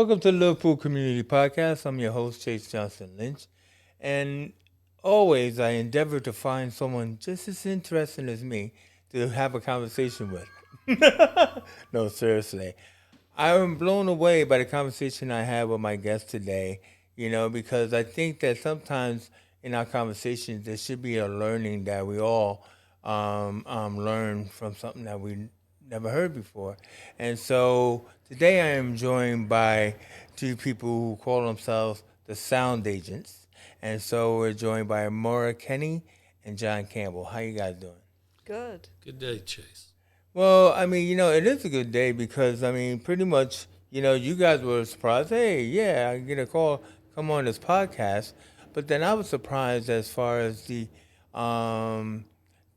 Welcome to the Liverpool Community Podcast. I'm your host, Chase Johnson Lynch. And always I endeavor to find someone just as interesting as me to have a conversation with. No, seriously. I am blown away by the conversation I had with my guest today, because I think that sometimes in our conversations there should be a learning that we all learn from something that we never heard before. And so today I am joined by two people who call themselves the Sound Agents. And so we're joined by Moira, Kenney, and John Campbell. How you guys doing? Good. Good day, Chase. Well, it is a good day because, pretty much, you guys were surprised. Hey, yeah, I get a call, come on this podcast. But then I was surprised as far as the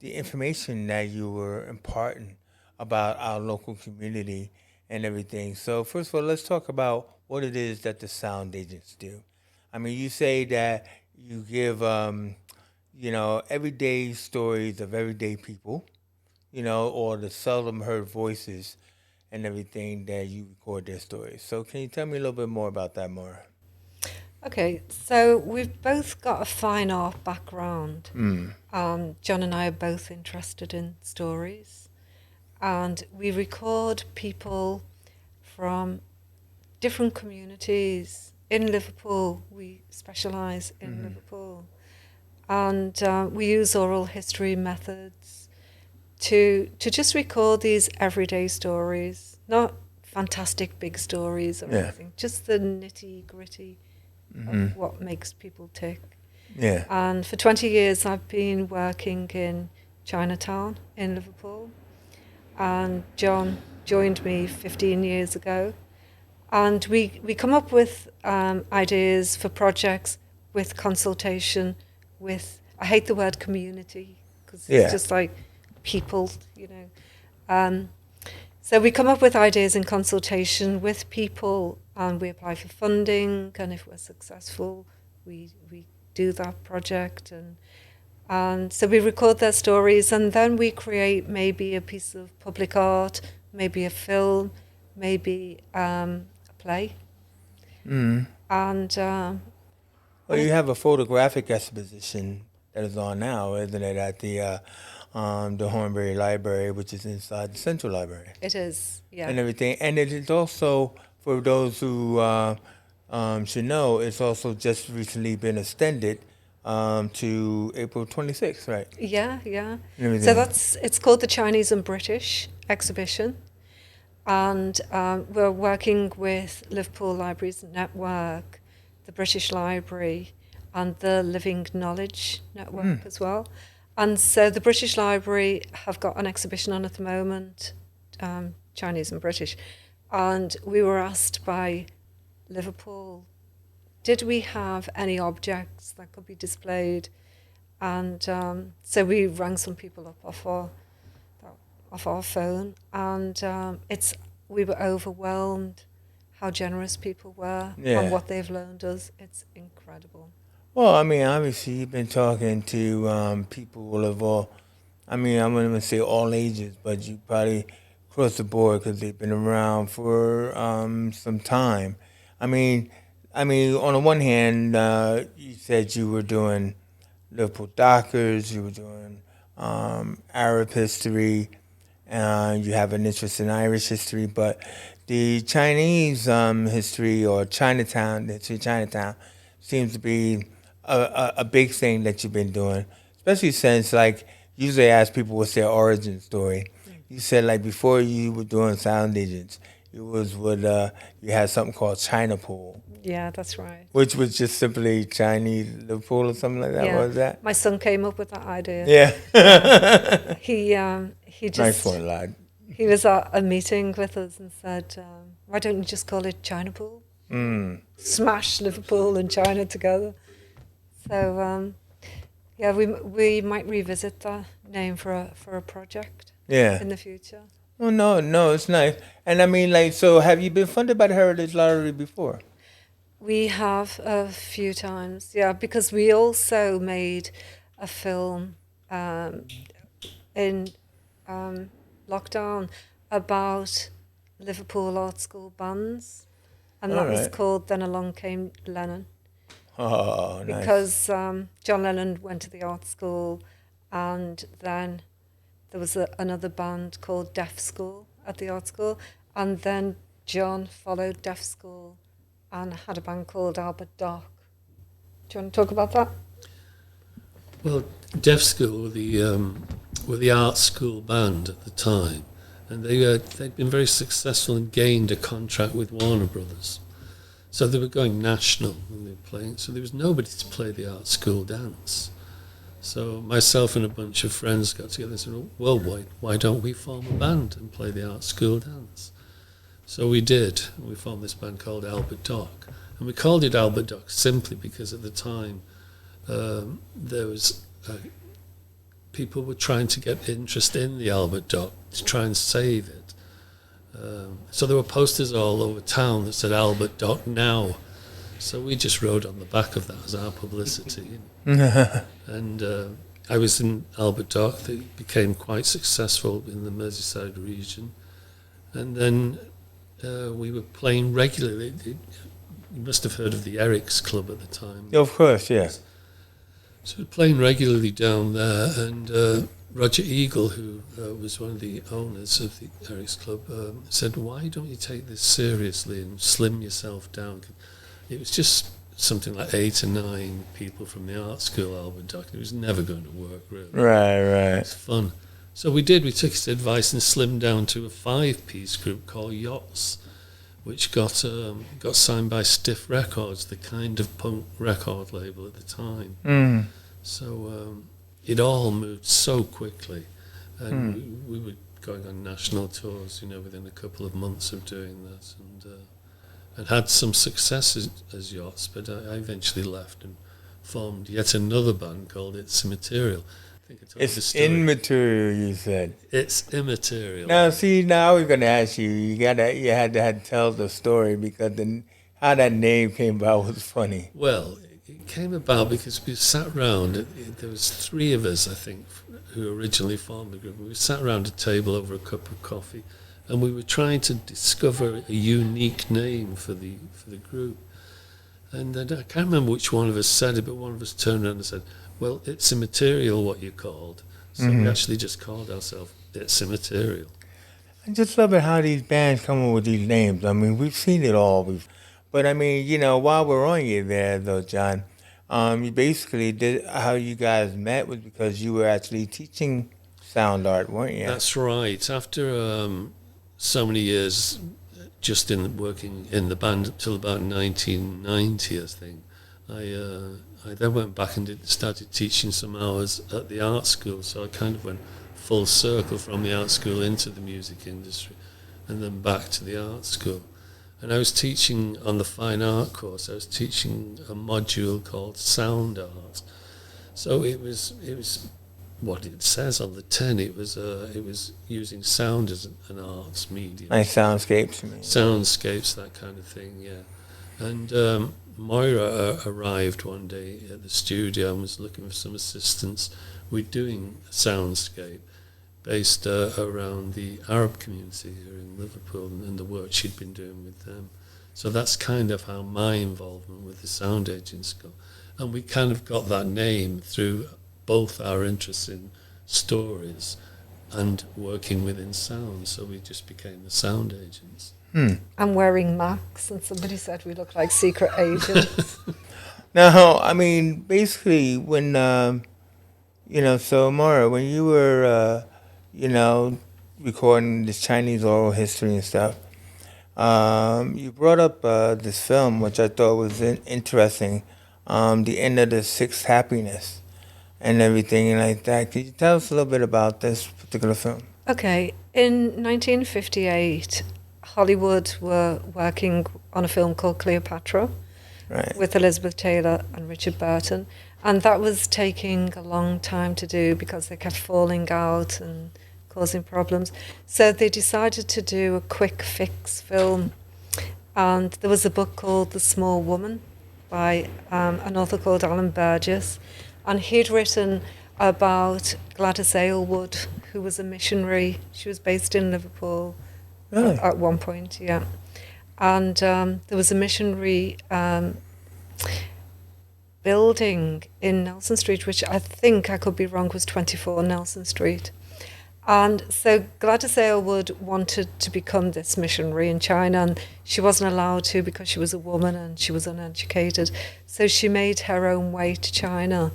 information that you were imparting about our local community and everything. So first of all, let's talk about what it is that the sound agents do. You say that you give, everyday stories of everyday people, or the seldom heard voices and everything that you record their stories. So can you tell me a little bit more about that, Maura? Okay, so we've both got a fine art background. John and I are both interested in stories, and we record people from different communities. In Liverpool, we specialise in Liverpool, and we use oral history methods to just record these everyday stories, not fantastic big stories or anything, just the nitty gritty of what makes people tick. Yeah. And for 20 years, I've been working in Chinatown in Liverpool, and John joined me 15 years ago. And we come up with ideas for projects with consultation with, I hate the word community, because it's just like people, So we come up with ideas in consultation with people, and we apply for funding, and if we're successful, we do that project. And so we record their stories, and then we create maybe a piece of public art, maybe a film, maybe a play. And Well, you have a photographic exposition that is on now, isn't it, at the Hornbury Library, which is inside the Central Library. It is, yeah. And everything. And it is also, for those who should know, it's also just recently been extended to April 26th, right? Yeah. And everything. So it's called the Chinese and British exhibition. And we're working with Liverpool Libraries Network, the British Library, and the Living Knowledge Network as well. And so the British Library have got an exhibition on at the moment, Chinese and British. And we were asked by Liverpool, did we have any objects that could be displayed? And so we rang some people up off our phone, and we were overwhelmed how generous people were and what they've loaned us. It's incredible. Well, obviously you've been talking to people of all, I'm going to say all ages, but you probably across the board because they've been around for some time. On the one hand, you said you were doing Liverpool Dockers, you were doing Arab history, you have an interest in Irish history, but the Chinese history or Chinatown, the history of Chinatown, seems to be a big thing that you've been doing, especially since, like, usually I ask people what's their origin story. You said, like, before you were doing sound agents, it was with, you had something called China Pool. Yeah, that's right. Which was just simply Chinese Liverpool or something like that. Yeah. What was that? My son came up with that idea. Yeah. He just... Nice one, lad. He was at a meeting with us and said, why don't you just call it China Pool? Smash Liverpool and China together. So, we might revisit that name for a project in the future. Oh, no, it's nice. And so have you been funded by the Heritage Lottery before? We have a few times, because we also made a film in lockdown about Liverpool art school bands. and All that was right. called Then Along Came Lennon. Oh, nice. Because John Lennon went to the art school, and then there was another band called Deaf School at the art school, and then John followed Deaf School and had a band called Albert Dock. Do you want to talk about that? Well, Deaf School were the art school band at the time, and they'd been very successful and gained a contract with Warner Brothers. So they were going national when they were playing. So there was nobody to play the art school dance. So myself and a bunch of friends got together and said, well, why don't we form a band and play the art school dance? So we did. We formed this band called Albert Dock. And we called it Albert Dock simply because at the time there was people were trying to get interest in the Albert Dock to try and save it. So there were posters all over town that said Albert Dock now. So we just rode on the back of that as our publicity. And I was in Albert Dock. They became quite successful in the Merseyside region. And then we were playing regularly. You must have heard of the Eric's Club at the time. Of course, yeah. So playing regularly down there, and Roger Eagle, who was one of the owners of the Eric's Club, said, why don't you take this seriously and slim yourself down? It was just something like 8 or 9 people from the art school, Albert Dock. It was never going to work, really. Right. It's fun. So we did. We took his advice and slimmed down to a 5-piece group called Yachts, which got signed by Stiff Records, the kind of punk record label at the time. So it all moved so quickly, and we were going on national tours, within a couple of months of doing that, and had some success as Yachts. But I eventually left and formed yet another band called It's Immaterial. I think I told the It's story. immaterial, you said. It's Immaterial. Now, see, now I was going to ask you. You had to tell the story because how that name came about was funny. Well, it came about because we sat round. There was 3 of us, I think, who originally formed the group. We sat around a table over a cup of coffee, and we were trying to discover a unique name for the group. And then I can't remember which one of us said it, but one of us turned around and said, well, it's immaterial what you're called. So we actually just called ourselves It's Immaterial. I just love it how these bands come up with these names. I mean, we've seen it all. But I mean, while we're on you there, though, John, you basically did how you guys met was because you were actually teaching sound art, weren't you? That's right. After so many years just working in the band till about 1990, I think, I then went back and started teaching some hours at the art school. So I kind of went full circle from the art school into the music industry and then back to the art school. And I was teaching on the fine art course. I was teaching a module called sound art. So it was what it says on the tin. It was using sound as an arts medium. Like soundscapes, you mean? Soundscapes, that kind of thing, yeah. And Moira arrived one day at the studio and was looking for some assistance with doing a soundscape based around the Arab community here in Liverpool and the work she'd been doing with them. So that's kind of how my involvement with the sound agents got. And we kind of got that name through both our interests in stories and working within sound. So we just became the sound agents. I'm wearing Macs, and somebody said we look like secret agents. Now, I mean, basically, when, so Moira, when you were, recording this Chinese oral history and stuff, you brought up this film, which I thought was interesting, The End of the Sixth Happiness and everything like that. Could you tell us a little bit about this particular film? Okay, in 1958, Hollywood were working on a film called Cleopatra with Elizabeth Taylor and Richard Burton, and that was taking a long time to do because they kept falling out and causing problems. So they decided to do a quick fix film, and there was a book called The Small Woman by an author called Alan Burgess, and he'd written about Gladys Aylward, who was a missionary. She was based in Liverpool. Really? At one point, yeah. And there was a missionary building in Nelson Street, which I think, I could be wrong, was 24 Nelson Street. And so Gladys Aylward wanted to become this missionary in China, and she wasn't allowed to because she was a woman and she was uneducated. So she made her own way to China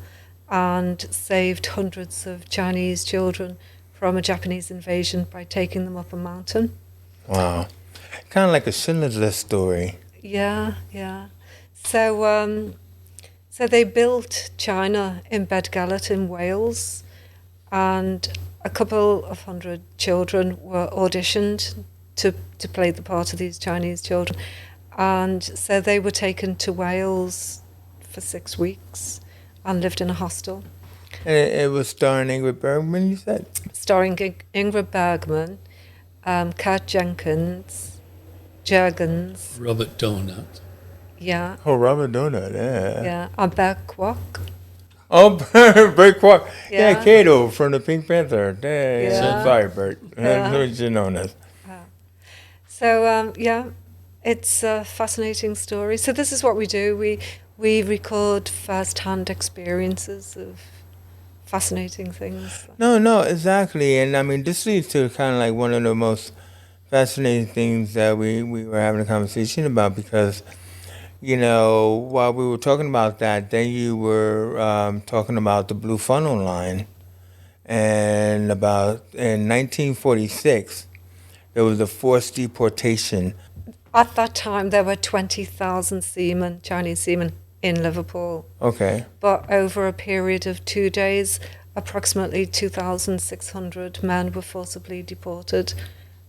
and saved hundreds of Chinese children from a Japanese invasion by taking them up a mountain. Wow. Kind of like a Schindler's List story. Yeah, yeah. So, so they built China in Bedgellet in Wales, and a couple of hundred children were auditioned to play the part of these Chinese children. And so they were taken to Wales for 6 weeks and lived in a hostel. And it was starring Ingrid Bergman, you said? Starring Ingrid Bergman, Kurt Jenkins, Jurgens. Robert Donut. Yeah. Oh, Robert Donut, yeah. Yeah, and Bert Kwok. Oh, Bert Kwok. Yeah, Yeah. Kato from the Pink Panther. Yeah. Yeah. Sorry, Bert. Yeah. That's what you're known as. So, yeah, it's a fascinating story. So this is what we do. We record first-hand experiences of fascinating things. No, exactly. And I mean, this leads to kind of like one of the most fascinating things that we were having a conversation about, because, you know, while we were talking about that, then you were talking about the Blue Funnel Line. And about in 1946, there was a forced deportation. At that time, there were 20,000 seamen, Chinese seamen, in Liverpool. Okay. But over a period of 2 days, approximately 2,600 men were forcibly deported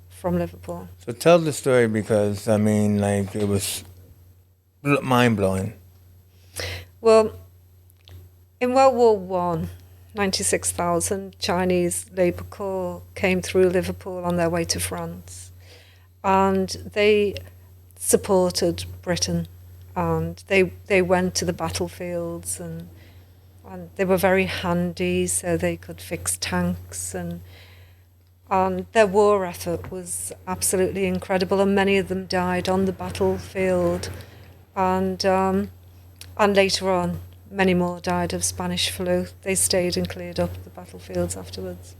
from Liverpool. So tell the story, because, I mean, like, it was mind-blowing. Well, in World War One, 96,000 Chinese Labour Corps came through Liverpool on their way to France. And they supported Britain. And they went to the battlefields, and they were very handy, so they could fix tanks. And their war effort was absolutely incredible, and many of them died on the battlefield. And later on, many more died of Spanish flu. They stayed and cleared up the battlefields afterwards.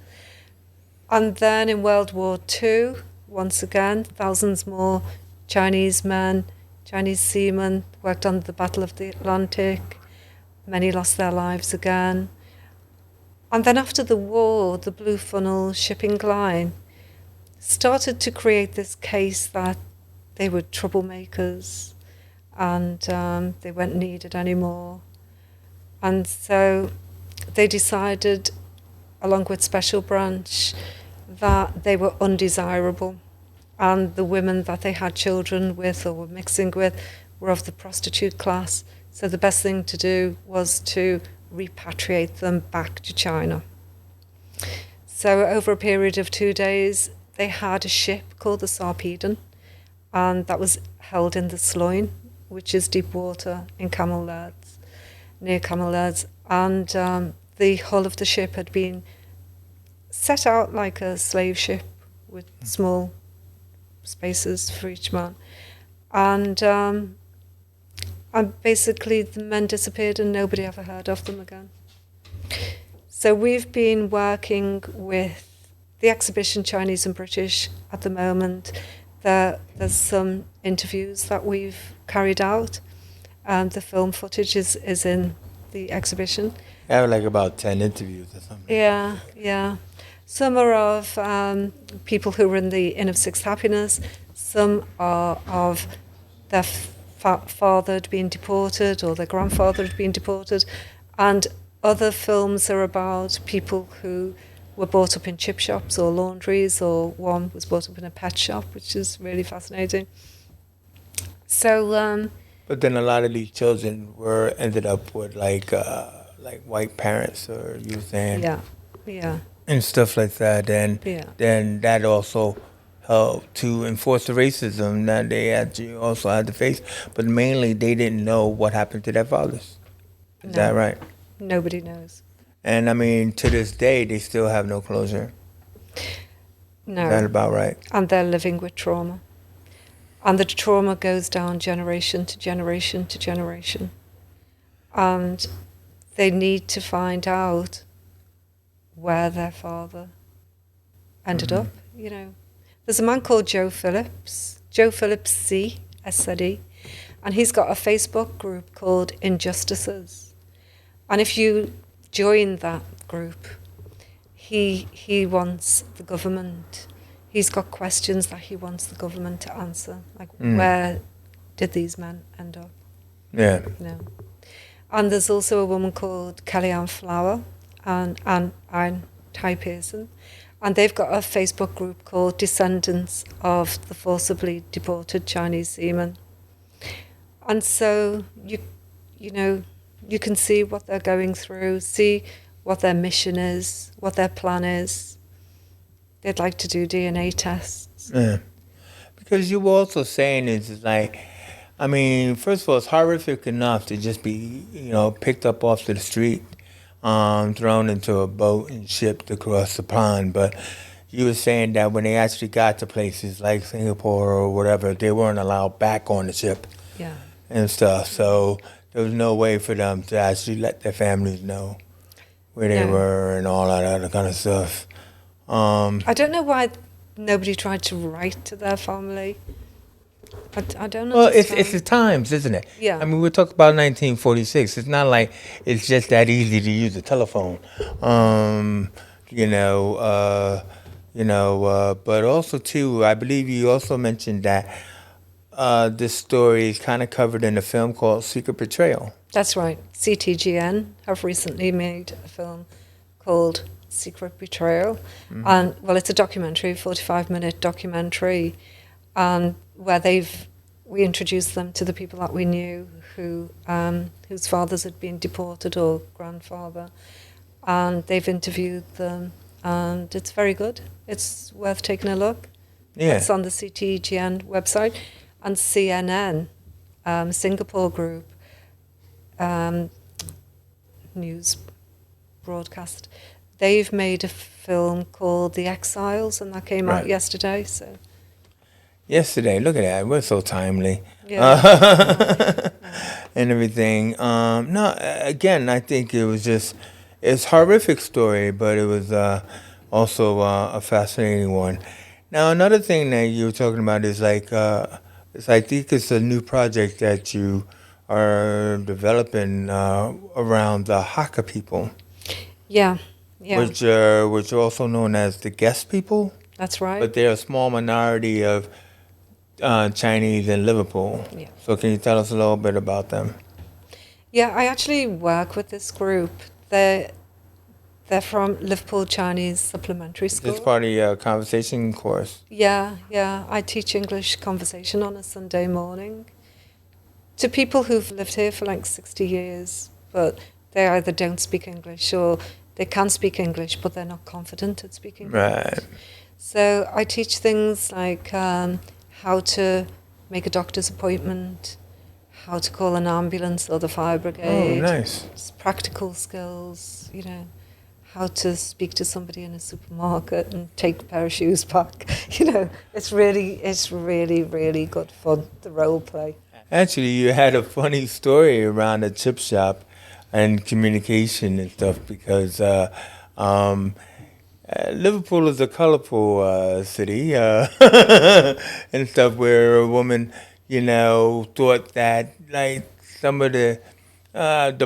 And then in World War II, once again, thousands more Chinese men, Chinese seamen worked on the Battle of the Atlantic. Many lost their lives again. And then after the war, the Blue Funnel shipping line started to create this case that they were troublemakers and they weren't needed anymore. And so they decided, along with Special Branch, that they were undesirable. And the women that they had children with or were mixing with were of the prostitute class. So the best thing to do was to repatriate them back to China. So over a period of 2 days, they had a ship called the Sarpedon, and that was held in the Sloin, which is deep water in Campbell, near Campbell. And the hull of the ship had been set out like a slave ship with small spaces for each man. And basically the men disappeared and nobody ever heard of them again. So we've been working with the exhibition Chinese and British at the moment. There's some interviews that we've carried out. The film footage is in the exhibition. I have like about 10 interviews or something. Yeah. Some are of people who were in the Inn of Sixth Happiness. Some are of their father had been deported or their grandfather had been deported. And other films are about people who were brought up in chip shops or laundries, or one was brought up in a pet shop, which is really fascinating. So, but then a lot of these children ended up with like white parents, or you were saying, yeah, and stuff like that. And then that also helped to enforce the racism that they also had to face. But mainly, they didn't know what happened to their fathers. Is that right? Nobody knows. And I mean, to this day, they still have no closure. No. Is that about right? And they're living with trauma. And the trauma goes down generation to generation to generation. And they need to find out where their father ended up, you know. There's a man called Joe Phillips C, S-Z-E, and he's got a Facebook group called Injustices. And if you join that group, he wants the government, he's got questions that he wants the government to answer, like where did these men end up? Yeah. You know. And there's also a woman called Kellyanne Flower and Ty Pearson, and they've got a Facebook group called Descendants of the Forcibly Deported Chinese Seamen. And so you know, you can see what they're going through, see what their mission is, what their plan is. They'd like to do DNA tests. Yeah. Because you were also saying it's like, I mean, first of all, it's horrific enough to just be, you know, picked up off the street, thrown into a boat and shipped across the pond. But you were saying that when they actually got to places like Singapore or whatever, they weren't allowed back on the ship. Yeah. And stuff. So there was no way for them to actually let their families know where they were and all that other kind of stuff. I don't know why nobody tried to write to their family. I don't know. Well, it's the times, isn't it? Yeah. I mean, we're talking about 1946. It's not like it's just that easy to use a telephone. But also too, I believe you also mentioned that this story is kind of covered in a film called Secret Betrayal. That's right. CTGN have recently made a film called Secret Betrayal. And, well, it's a documentary, 45-minute documentary, where we introduced them to the people that we knew who whose fathers had been deported or grandfather. And they've interviewed them, and it's very good. It's worth taking a look. Yeah. It's on the CTGN website. And CNN, Singapore group, news broadcast, they've made a film called The Exiles, and that came out yesterday. So Yesterday, look at that. We're so timely. yeah. And everything. No, again, I think it's a horrific story, but it was also a fascinating one. Now, another thing that you were talking about is like, I think it's a new project that you are developing around the Hakka people. Yeah. Which are also known as the guest people. That's right. But they're a small minority of Chinese in Liverpool. Yeah. So can you tell us a little bit about them? Yeah, I actually work with this group. They're from Liverpool Chinese Supplementary School. It's part of your conversation course. Yeah. I teach English conversation on a Sunday morning to people who've lived here for like 60 years, but they either don't speak English or they can speak English, but they're not confident at speaking English. Right. So I teach things like how to make a doctor's appointment, how to call an ambulance or the fire brigade. Oh, nice. Just practical skills, you know, how to speak to somebody in a supermarket and take a pair of shoes back. You know, it's really, really good fun, the role play. Actually, you had a funny story around a chip shop and communication and stuff because Liverpool is a colorful city and stuff where a woman, you know, thought that like some of the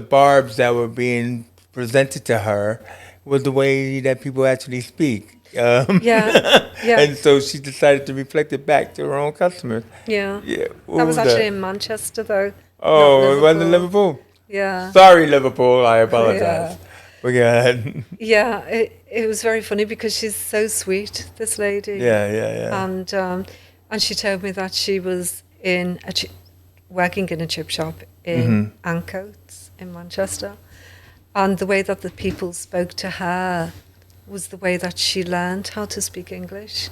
barbs that were being presented to her was the way that people actually speak. Yeah. And so she decided to reflect it back to her own customers. Yeah. Yeah. That was actually in Manchester, though. Oh, it wasn't Liverpool? Yeah. Sorry, Liverpool. I apologize. But go ahead. Yeah, it was very funny because she's so sweet, this lady. Yeah. And she told me that she was working in a chip shop in Ancoats in Manchester. And the way that the people spoke to her was the way that she learned how to speak English.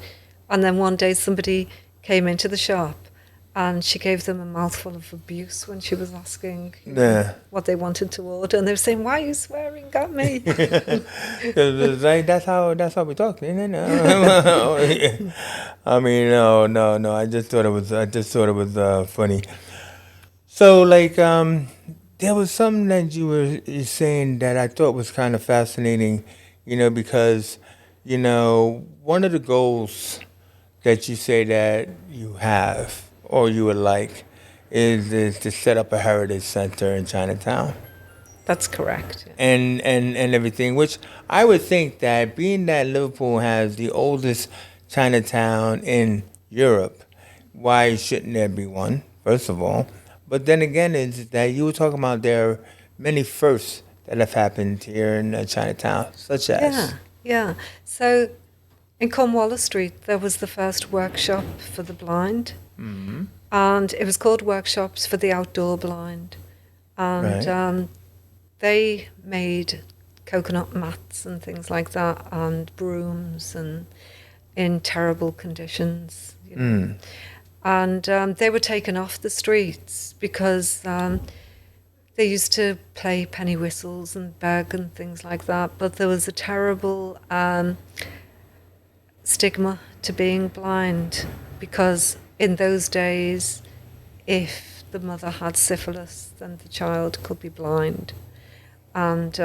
And then one day somebody came into the shop and she gave them a mouthful of abuse when she was asking Yeah. what they wanted to order, and they were saying, "Why are you swearing at me?" 'Cause, like, that's how we talk, isn't it? I mean, no. I just thought it was funny. So, like, there was something that you saying that I thought was kind of fascinating, because, one of the goals that you say that you have or you would like is to set up a heritage center in Chinatown That's correct. Yeah. and everything, which I would think that being that Liverpool has the oldest Chinatown in Europe, why shouldn't there be one, first of all? But then again, is that you were talking about there are many firsts that have happened here in Chinatown, such as. Yeah, yeah. So in Cornwallis Street, there was the first workshop for the blind, Hmm. and it was called Workshops for the Outdoor Blind. And Right. they made coconut mats and things like that, and brooms, and in terrible conditions. Mm. And they were taken off the streets because they used to play penny whistles and beg and things like that. But there was a terrible stigma to being blind, because in those days, if the mother had syphilis, then the child could be blind. And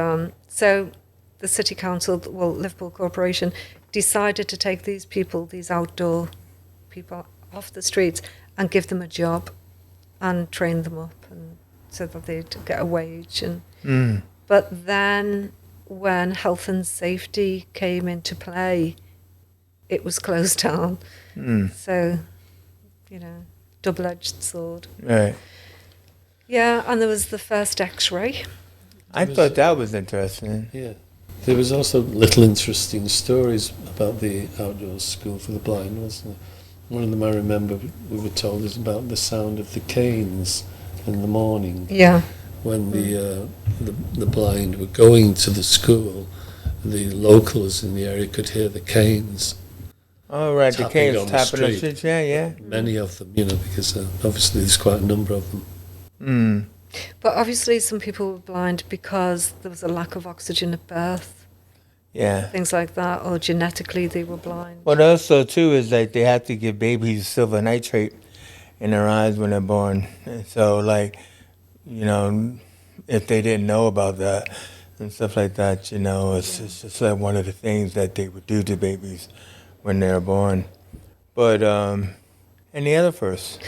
so the City Council, well, Liverpool Corporation, decided to take these people, these outdoor people, off the streets and give them a job and train them up, and so that they'd get a wage. And Mm. but then when health and safety came into play, it was closed down. Mm. So, double-edged sword. Right. Yeah, and there was the first X-ray. I thought that was interesting. Yeah. There was also little interesting stories about the outdoor school for the blind, wasn't there? One of them I remember we were told is about the sound of the canes in the morning Yeah. when the blind were going to the school. The locals in the area could hear the canes, All right, the Tapping canes on the tapping on the street. street. Yeah. many of them, because obviously there's quite a number of them. Mm. But obviously some people were blind because there was a lack of oxygen at birth, Yeah. things like that, or genetically they were blind. What also too is like they have to give babies silver nitrate in their eyes when they're born. And so like, if they didn't know about that and stuff like that, it's just like one of the things that they would do to babies when they're born. But any other first?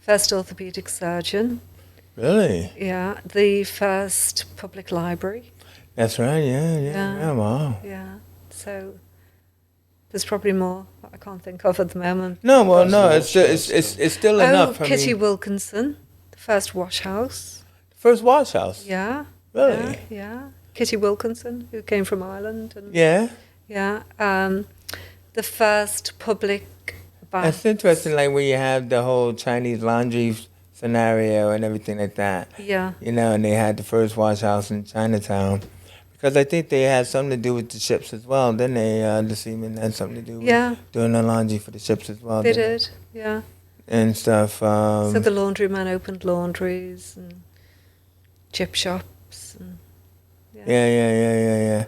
First orthopedic surgeon. Really? Yeah. The first public library. That's right. Yeah. Yeah. Wow. Yeah. So there's probably more that I can't think of at the moment. No, well, That's no, the it's wash it's house, it's still enough. Kitty Wilkinson, the first wash house. First wash house. Yeah. Really? Yeah. Kitty Wilkinson, who came from Ireland. And Yeah. Yeah. The first public bath. That's interesting. Like when you have the whole Chinese laundry scenario and everything like that. Yeah. And they had the first wash house in Chinatown. Because I think they had something to do with the ships as well, didn't they? The seamen had something to do with Yeah. doing the laundry for the ships as well. They didn't did. Yeah. And stuff. So the laundrymen opened laundries and chip shops. And, Yeah.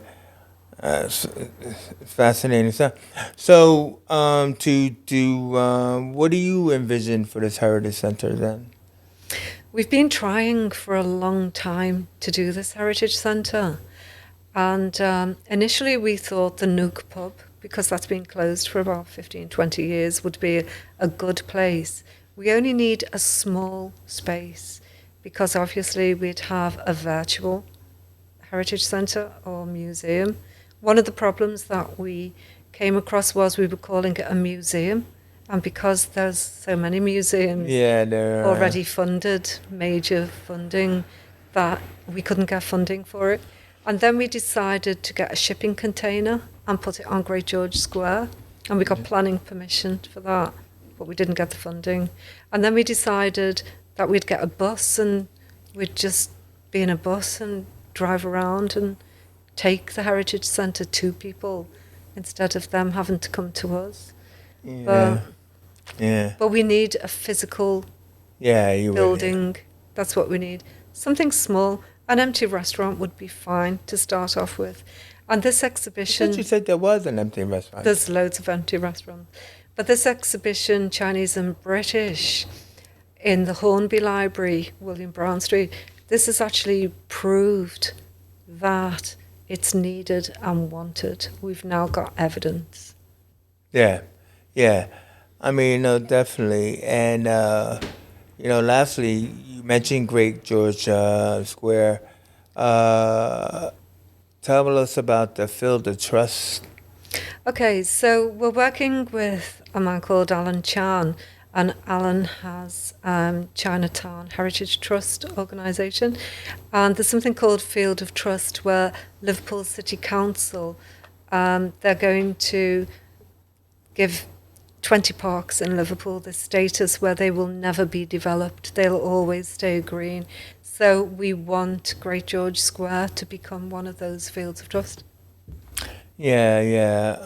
Fascinating stuff. So, what do you envision for this Heritage Center then? We've been trying for a long time to do this Heritage Centre. And initially we thought the Nook pub, because that's been closed for about 15, 20 years, would be a good place. We only need a small space, because obviously we'd have a virtual Heritage Centre or museum. One of the problems that we came across was we were calling it a museum, and because there's so many museums Yeah, they're already funded, major funding, that we couldn't get funding for it. And then we decided to get a shipping container and put it on Great George Square, and we got planning permission for that, but we didn't get the funding. And then we decided that we'd get a bus, and we'd just be in a bus and drive around and take the Heritage Centre to people instead of them having to come to us. Yeah. But we need a physical Yeah, you would. building. That's what we need. Something small. An empty restaurant would be fine to start off with. And this exhibition, You said there was an empty restaurant. there's loads of empty restaurants. But this exhibition, Chinese and British, in the Hornby Library, William Brown Street, this has actually proved that it's needed and wanted. We've now got evidence. Yeah, yeah. I mean, no, definitely. And, lastly, you mentioned Great George Square. Tell us about the Field of Trust. Okay, so we're working with a man called Alan Chan, and Alan has Chinatown Heritage Trust organisation, and there's something called Field of Trust where Liverpool City Council, they're going to give 20 parks in Liverpool the status where they will never be developed. They'll always stay green. So we want Great George Square to become one of those fields of trust. Yeah, yeah.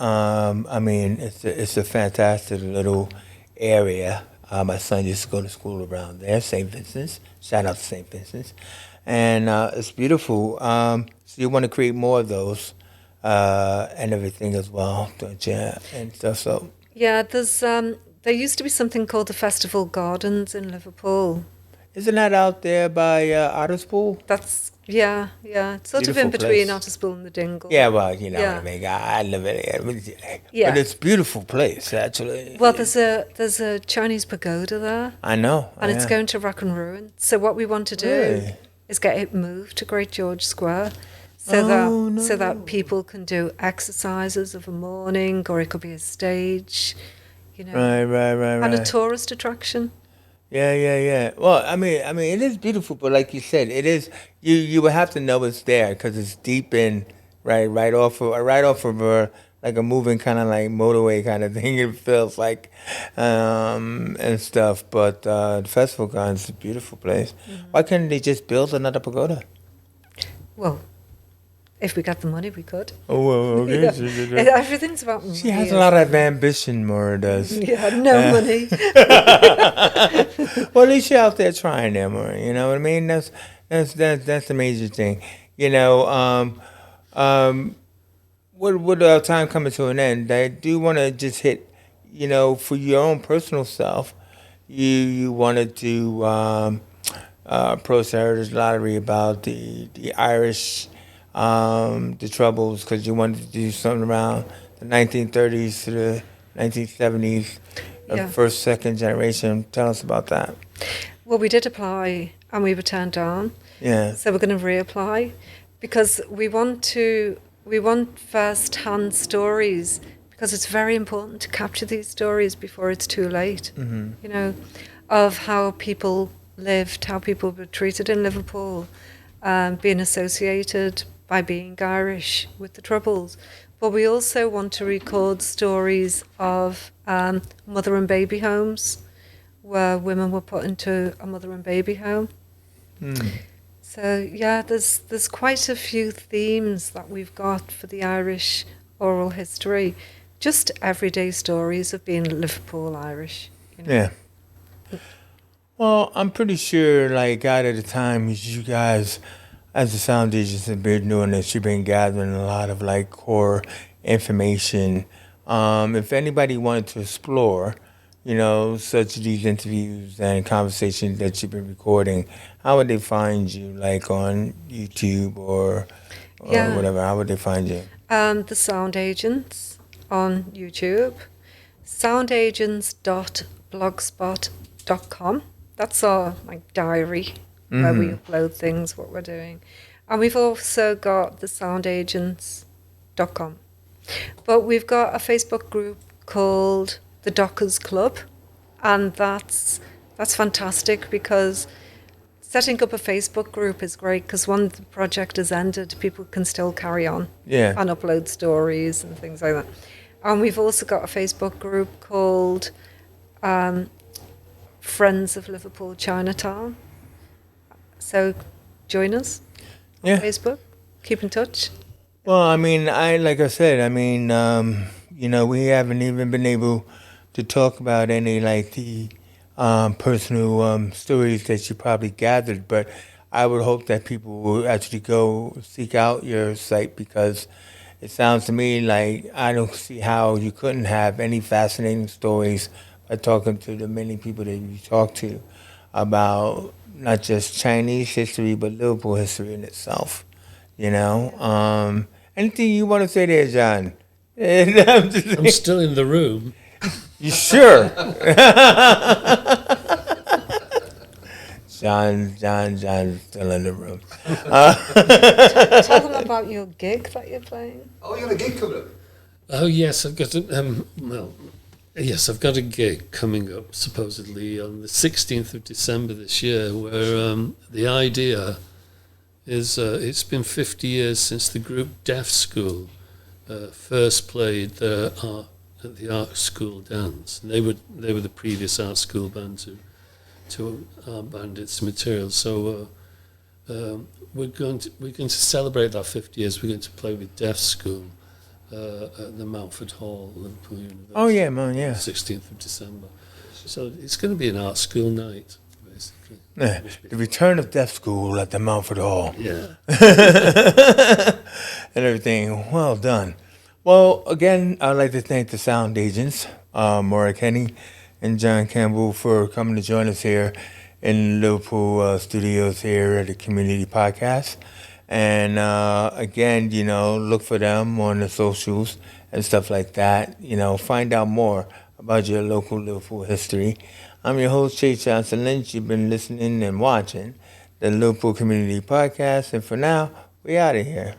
I mean, it's a fantastic little area. My son used to go to school around there, St. Vincent's. Shout out to St. Vincent's. And it's beautiful. So you want to create more of those and everything as well, don't you? And stuff. So Yeah, there used to be something called the Festival Gardens in Liverpool. isn't that out there by Otterspool? That's, yeah, it's sort of Beautiful in between place. Otterspool and the Dingle. Yeah, well, you know Yeah. what I mean. I live in it. Yeah. But it's a beautiful place, actually. Well, there's a Chinese pagoda there, I know. and it's yeah. going to rock and ruin. So what we want to do Really? is get it moved to Great George Square, Oh, so no. that people can do exercises of a morning, or it could be a stage, Right. and a tourist attraction. Yeah. Well, I mean, it is beautiful, but like you said, it is. You would have to know it's there because it's deep in, right off of like a moving kind of like motorway kind of thing. It feels like, and stuff. But the festival grounds is a beautiful place. Why couldn't they just build another pagoda? Well, if we got the money, we could. Oh, well, okay. Yeah. Everything's about money. She has a lot of ambition, Moira does. Yeah, no money. Well, at least you're out there trying there, Moira. You know what I mean? That's the major thing. With our time coming to an end, I do want to just hit, for your own personal self, you wanted to approach the Heritage Lottery about the Irish, the Troubles, because you wanted to do something around the 1930s to the 1970s, Yeah. first, second generation. Tell us about that. Well, we did apply and we were turned down. Yeah. So we're going to reapply because we want first-hand stories, because it's very important to capture these stories before it's too late. Of how people lived, how people were treated in Liverpool, being associated by being Irish with the Troubles. But we also want to record stories of mother and baby homes, where women were put into a mother and baby home. So yeah, there's quite a few themes that we've got for the Irish oral history, just everyday stories of being Liverpool Irish. Yeah. Well, I'm pretty sure, like, out of the time you guys, as the sound DJs, have been doing this, you've been gathering a lot of, like, core information. If anybody wanted to explore, such these interviews and conversations that you've been recording, how would they find you, like, on YouTube or Yeah. whatever? How would they find you? The Sound Agents on YouTube, soundagents.blogspot.com. That's our diary where we upload things, what we're doing. And we've also got the soundagents.com. But we've got a Facebook group called the Dockers Club, and that's fantastic, because setting up a Facebook group is great, because when the project has ended, people can still carry on Yeah. and upload stories and things like that. And we've also got a Facebook group called Friends of Liverpool Chinatown. So join us on Yeah. Facebook. Keep in touch. Well, I mean, we haven't even been able to talk about any, like, the personal stories that you probably gathered, but I would hope that people will actually go seek out your site because it sounds to me like I don't see how you couldn't have any fascinating stories by talking to the many people that you talk to about not just Chinese history but Liverpool history in itself. You know, anything you want to say there, John? I'm just- I'm still in the room. you sure? John's still in the room. Tell them about your gig that you're playing. Oh, you got a gig coming up? Oh yes, I've got I've got a gig coming up supposedly on the 16th of December this year, where the idea is it's been 50 years since the group Deaf School first played at the art school dance. And they were the previous art school band to our band. It's Material. So we're going to celebrate that 50 years. We're going to play with Deaf School at the Mountford Hall, Liverpool University. Oh yeah, man, yeah. 16th of December. So it's going to be an art school night, basically. Yeah, the return of Deaf School at the Mountford Hall. Yeah. And everything. Well done. Well, again, I'd like to thank the sound agents, Moira, Kenney, and John Campbell for coming to join us here in Liverpool studios here at the Community Podcast. And again, look for them on the socials and stuff like that. Find out more about your local Liverpool history. I'm your host, Chase Johnson Lynch. You've been listening and watching the Liverpool Community Podcast. And for now, we out of here.